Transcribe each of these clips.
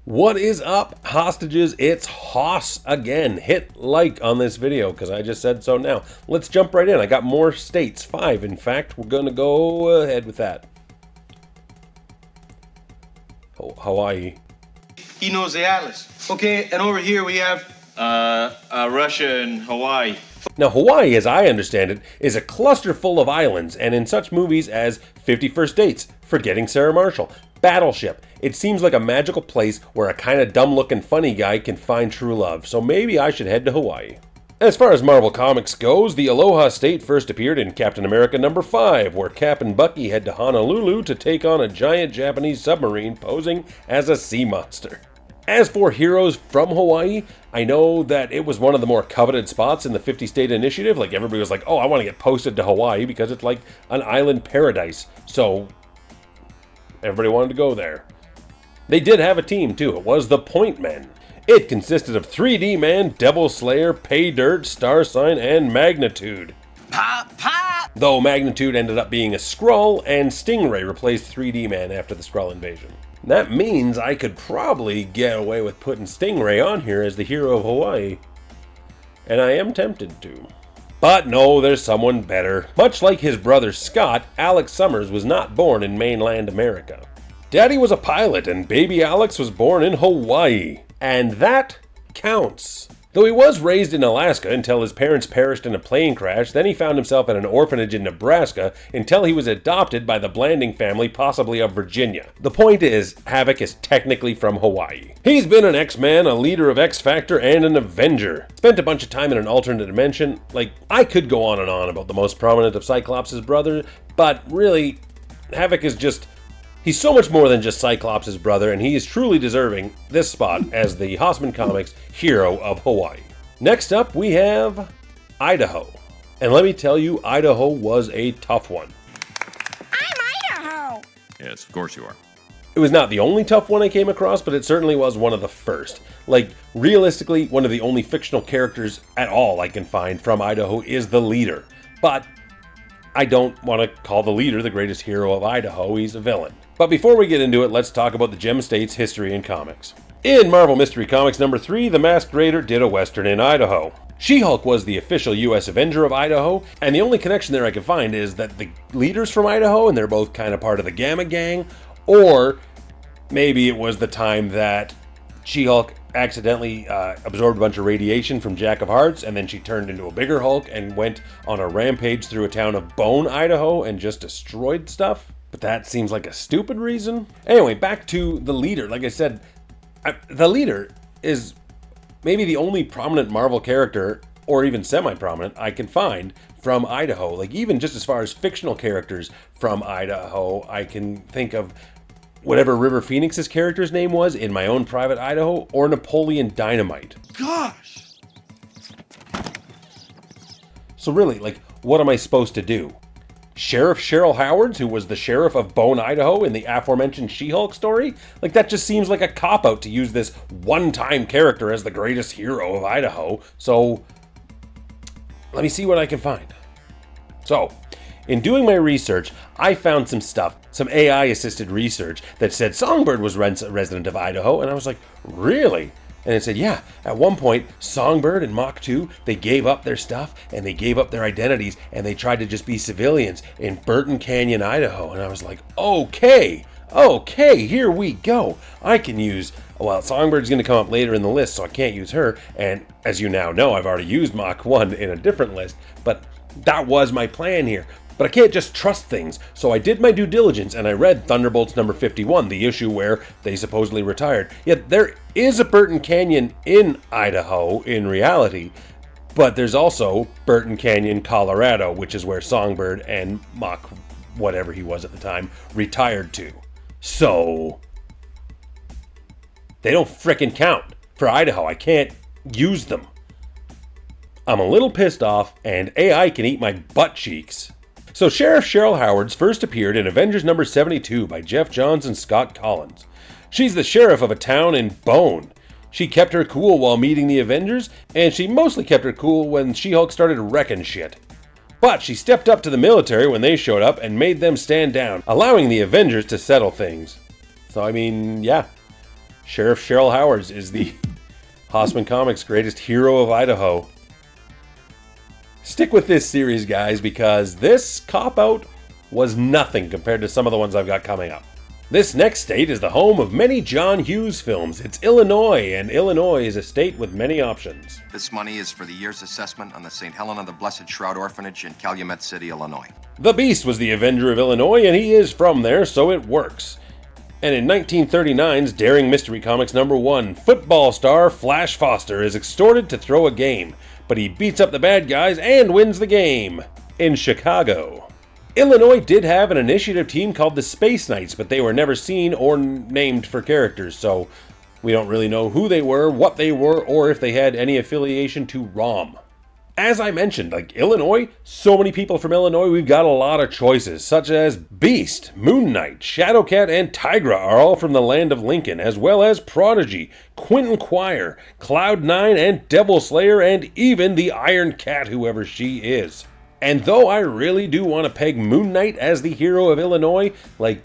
What is up, hostages? It's Hoss again. Hit like on this video because I just said so now. Let's jump right in. I got more states, 5 in fact. We're going to go ahead with that. Hawaii. He knows the Atlas. Okay, and over here we have... Russia and Hawaii. Now, Hawaii, as I understand it, is a cluster full of islands, and in such movies as 50 First Dates, Forgetting Sarah Marshall, Battleship, it seems like a magical place where a kind of dumb-looking funny guy can find true love, so maybe I should head to Hawaii. As far as Marvel Comics goes, the Aloha State first appeared in Captain America #5, where Cap and Bucky head to Honolulu to take on a giant Japanese submarine posing as a sea monster. As for heroes from Hawaii, I know that it was one of the more coveted spots in the 50-state initiative. Like, everybody was like, oh, I want to get posted to Hawaii because it's like an island paradise. So, everybody wanted to go there. They did have a team, too. It was the Point Men. It consisted of 3D Man, Devil Slayer, Pay Dirt, Star Sign, and Magnitude. Pop, pop! Though Magnitude ended up being a Skrull, and Stingray replaced 3D Man after the Skrull invasion. That means I could probably get away with putting Stingray on here as the hero of Hawaii. And I am tempted to. But no, there's someone better. Much like his brother Scott, Alex Summers was not born in mainland America. Daddy was a pilot and baby Alex was born in Hawaii. And that counts. Though he was raised in Alaska until his parents perished in a plane crash, then he found himself at an orphanage in Nebraska until he was adopted by the Blanding family, possibly of Virginia. The point is, Havok is technically from Hawaii. He's been an X-Man, a leader of X-Factor, and an Avenger. Spent a bunch of time in an alternate dimension. Like, I could go on and on about the most prominent of Cyclops' brother, but really, Havok is just... he's so much more than just Cyclops' brother, and he is truly deserving this spot as the Haussmann Comics hero of Hawaii. Next up, we have Idaho. And let me tell you, Idaho was a tough one. I'm Idaho! Yes, of course you are. It was not the only tough one I came across, but it certainly was one of the first. Like, realistically, one of the only fictional characters at all I can find from Idaho is the leader. But I don't want to call the leader the greatest hero of Idaho. He's a villain. But before we get into it, let's talk about the Gem State's history in comics. In Marvel Mystery Comics #3, the Masked Raider did a western in Idaho. She-Hulk was the official US Avenger of Idaho, and the only connection there I can find is that the leader's from Idaho, and they're both kind of part of the Gamma Gang, or maybe it was the time that She-Hulk accidentally absorbed a bunch of radiation from Jack of Hearts, and then she turned into a bigger Hulk and went on a rampage through a town of Bone, Idaho, and just destroyed stuff. But that seems like a stupid reason. Anyway, back to the leader. Like I said, the leader is maybe the only prominent Marvel character, or even semi-prominent, I can find from Idaho. Like, even just as far as fictional characters from Idaho, I can think of whatever River Phoenix's character's name was in My Own Private Idaho, or Napoleon Dynamite. Gosh! So really, like, what am I supposed to do? Sheriff Cheryl Howards, who was the sheriff of Bone, Idaho in the aforementioned She-Hulk story? Like, that just seems like a cop-out to use this one-time character as the greatest hero of Idaho. So, let me see what I can find. So, in doing my research, I found some stuff, some AI-assisted research that said Songbird was a resident of Idaho, and I was like, really? And it said, yeah, at one point, Songbird and Mach 2, they gave up their stuff, and they gave up their identities, and they tried to just be civilians in Burton Canyon, Idaho. And I was like, okay, here we go. I can use, well, Songbird's going to come up later in the list, so I can't use her. And as you now know, I've already used Mach 1 in a different list, but that was my plan here. But I can't just trust things, so I did my due diligence and I read Thunderbolts #51, the issue where they supposedly retired. Yet there is a Burton Canyon in Idaho in reality, but there's also Burton Canyon, Colorado, which is where Songbird and Mach, whatever he was at the time, retired to. So, they don't frickin' count for Idaho. I can't use them. I'm a little pissed off, and AI can eat my butt cheeks. So Sheriff Cheryl Howards first appeared in Avengers #72 by Jeff Johns and Scott Collins. She's the sheriff of a town in Bone. She kept her cool while meeting the Avengers, and she mostly kept her cool when She-Hulk started wrecking shit. But she stepped up to the military when they showed up and made them stand down, allowing the Avengers to settle things. So I mean, yeah. Sheriff Cheryl Howards is the Haussmann Comics greatest hero of Idaho. Stick with this series, guys, because this cop-out was nothing compared to some of the ones I've got coming up. This next state is the home of many John Hughes films. It's Illinois, and Illinois is a state with many options. This money is for the year's assessment on the St. Helena of the Blessed Shroud Orphanage in Calumet City, Illinois. The Beast was the Avenger of Illinois, and he is from there, so it works. And in 1939's Daring Mystery Comics #1, football star Flash Foster is extorted to throw a game, but he beats up the bad guys and wins the game in Chicago. Illinois did have an initiative team called the Space Knights, but they were never seen or named for characters, so we don't really know who they were, what they were, or if they had any affiliation to ROM. As I mentioned, like Illinois, so many people from Illinois, we've got a lot of choices, such as Beast, Moon Knight, Shadowcat, and Tigra are all from the land of Lincoln, as well as Prodigy, Quentin Quire, Cloud9, and Devil Slayer, and even the Iron Cat, whoever she is. And though I really do want to peg Moon Knight as the hero of Illinois, like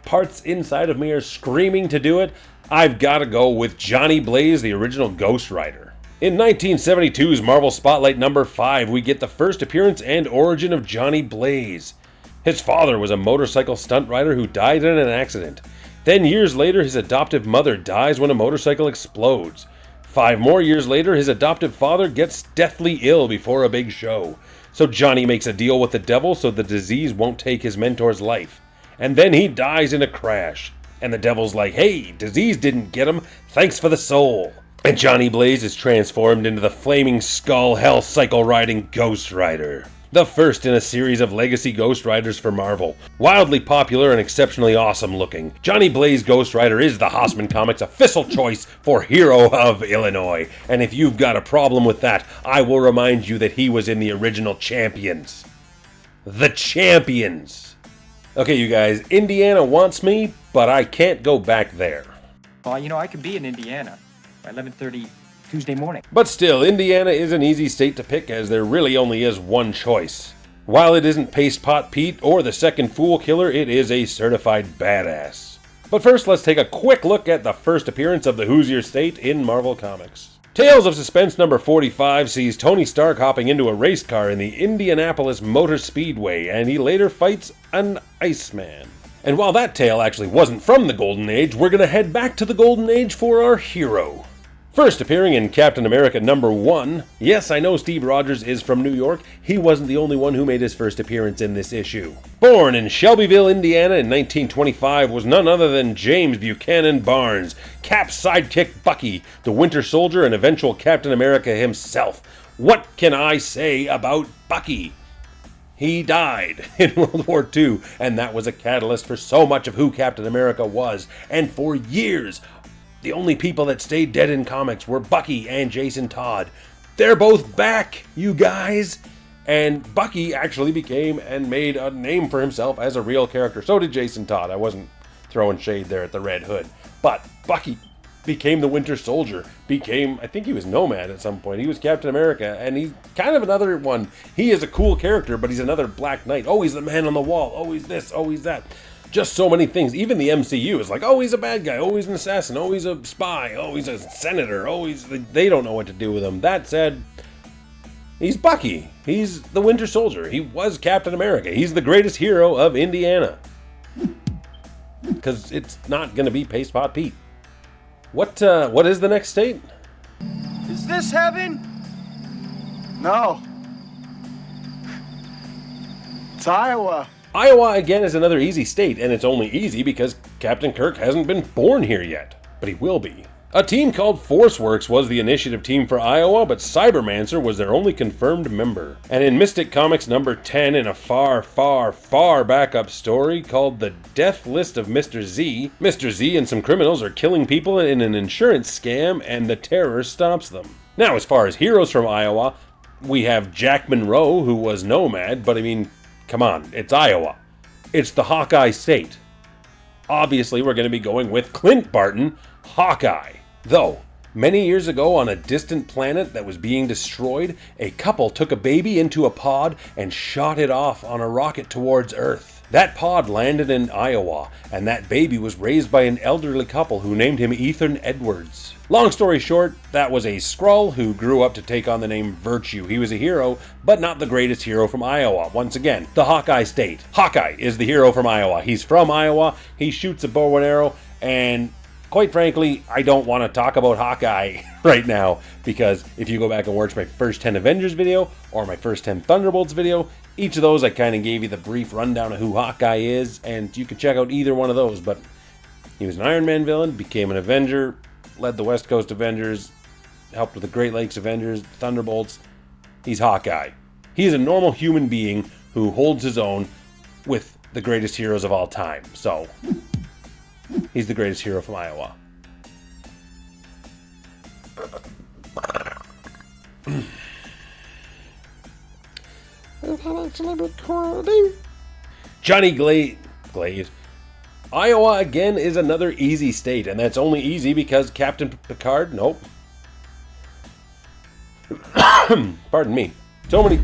parts inside of me are screaming to do it, I've got to go with Johnny Blaze, the original Ghost Rider. In 1972's Marvel Spotlight #5, we get the first appearance and origin of Johnny Blaze. His father was a motorcycle stunt rider who died in an accident. Then years later, his adoptive mother dies when a motorcycle explodes. 5 more years later, his adoptive father gets deathly ill before a big show. So Johnny makes a deal with the devil so the disease won't take his mentor's life. And then he dies in a crash. And the devil's like, hey, disease didn't get him, thanks for the soul. And Johnny Blaze is transformed into the flaming skull hell cycle riding Ghost Rider. The first in a series of legacy Ghost Riders for Marvel. Wildly popular and exceptionally awesome looking, Johnny Blaze Ghost Rider is the Haussmann Comics official choice for Hero of Illinois. And if you've got a problem with that, I will remind you that he was in the original Champions. The Champions! Okay, you guys, Indiana wants me, but I can't go back there. Well, you know, I could be in Indiana by 11:30 Tuesday morning. But still, Indiana is an easy state to pick as there really only is one choice. While it isn't Paste Pot Pete or the second Fool Killer, it is a certified badass. But first, let's take a quick look at the first appearance of the Hoosier State in Marvel Comics. Tales of Suspense #45 sees Tony Stark hopping into a race car in the Indianapolis Motor Speedway, and he later fights an Iceman. And while that tale actually wasn't from the Golden Age, we're going to head back to the Golden Age for our hero. First appearing in Captain America #1, yes, I know Steve Rogers is from New York, he wasn't the only one who made his first appearance in this issue. Born in Shelbyville, Indiana in 1925 was none other than James Buchanan Barnes, Cap's sidekick Bucky, the Winter Soldier and eventual Captain America himself. What can I say about Bucky? He died in World War II, and that was a catalyst for so much of who Captain America was, and for years, the only people that stayed dead in comics were Bucky and Jason Todd. They're both back, you guys! And Bucky actually became and made a name for himself as a real character. So did Jason Todd. I wasn't throwing shade there at the Red Hood. But Bucky became the Winter Soldier. I think he was Nomad at some point. He was Captain America, and he's kind of another one. He is a cool character, but he's another Black Knight. Oh, he's the man on the wall. Oh, he's this. Oh, he's that. Just so many things. Even the MCU is like, oh, he's a bad guy. Oh, he's an assassin. Oh, he's a spy. Oh, he's a senator. Oh, they don't know what to do with him. That said, he's Bucky. He's the Winter Soldier. He was Captain America. He's the greatest hero of Indiana. Because it's not going to be Paste Pot Pete. What is the next state? Is this heaven? No. It's Iowa. Iowa, again, is another easy state, and it's only easy because Captain Kirk hasn't been born here yet. But he will be. A team called ForceWorks was the initiative team for Iowa, but Cybermancer was their only confirmed member. And in Mystic Comics #10, in a far, far, far backup story called The Death List of Mr. Z, Mr. Z and some criminals are killing people in an insurance scam, and the Terror stops them. Now, as far as heroes from Iowa, we have Jack Monroe, who was Nomad, but I mean, come on, it's Iowa. It's the Hawkeye state. Obviously, we're going to be going with Clint Barton, Hawkeye. Though, many years ago on a distant planet that was being destroyed, a couple took a baby into a pod and shot it off on a rocket towards Earth. That pod landed in Iowa, and that baby was raised by an elderly couple who named him Ethan Edwards. Long story short, that was a Skrull who grew up to take on the name Virtue. He was a hero, but not the greatest hero from Iowa. Once again, the Hawkeye state. Hawkeye is the hero from Iowa. He's from Iowa, he shoots a bow and arrow, and quite frankly, I don't want to talk about Hawkeye right now, because if you go back and watch my first 10 Avengers video, or my first 10 Thunderbolts video, each of those I kind of gave you the brief rundown of who Hawkeye is, and you can check out either one of those. But he was an Iron Man villain, became an Avenger, led the West Coast Avengers, helped with the Great Lakes Avengers, Thunderbolts. He's Hawkeye. He's a normal human being who holds his own with the greatest heroes of all time. So, he's the greatest hero from Iowa. Johnny Glade. Iowa, again, is another easy state, and that's only easy because Captain Picard, nope. Pardon me. So many